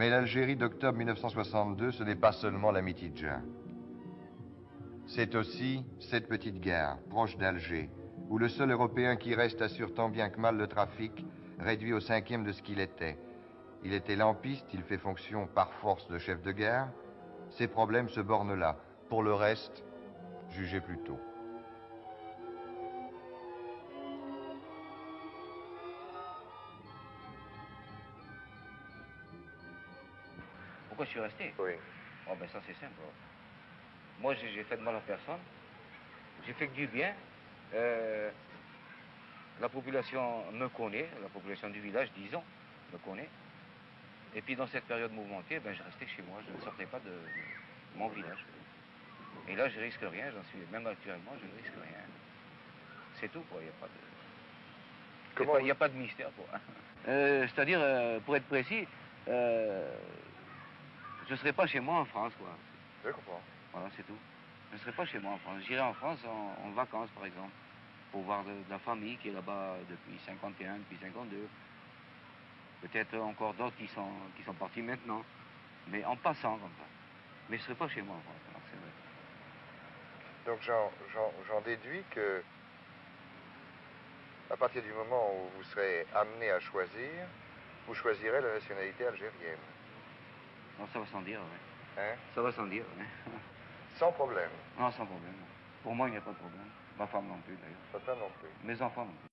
Mais l'Algérie d'octobre 1962, ce n'est pas seulement la Mitidja. C'est aussi cette petite gare, proche d'Alger, où le seul Européen qui reste assure tant bien que mal le trafic, réduit au 5e de ce qu'il était. Il était lampiste, il fait fonction par force de chef de gare. Ses problèmes se bornent là. Pour le reste, jugez plutôt. Pourquoi je suis resté? Oui. Oh ben ça c'est simple. Moi j'ai fait de mal à personne. J'ai fait que du bien. La population me connaît, la population du village, disons, me connaît. Et puis dans cette période mouvementée, ben, je restais chez moi, je ne sortais pas de mon village. Et là, je risque rien, j'en suis, même actuellement, je ne risque rien. C'est tout, quoi, il n'y a pas de... Il n'y a pas de mystère, quoi. C'est-à-dire, pour être précis, je ne serai pas chez moi en France, quoi. Je comprends. Voilà, c'est tout. Je ne serai pas chez moi en France. J'irai en France en vacances, par exemple, pour voir de la famille qui est là-bas depuis 51, depuis 52. Peut-être encore d'autres qui sont partis maintenant, mais en passant comme ça. Mais je ne serai pas chez moi en France, alors c'est vrai. Donc j'en déduis que, à partir du moment où vous serez amené à choisir, vous choisirez la nationalité algérienne. Non, ça va sans dire, oui. Hein? Ça va sans dire, oui. Sans problème. Non, sans problème. Pour moi, il n'y a pas de problème. Ma femme non plus, d'ailleurs. Votre femme non plus. Mes enfants non plus.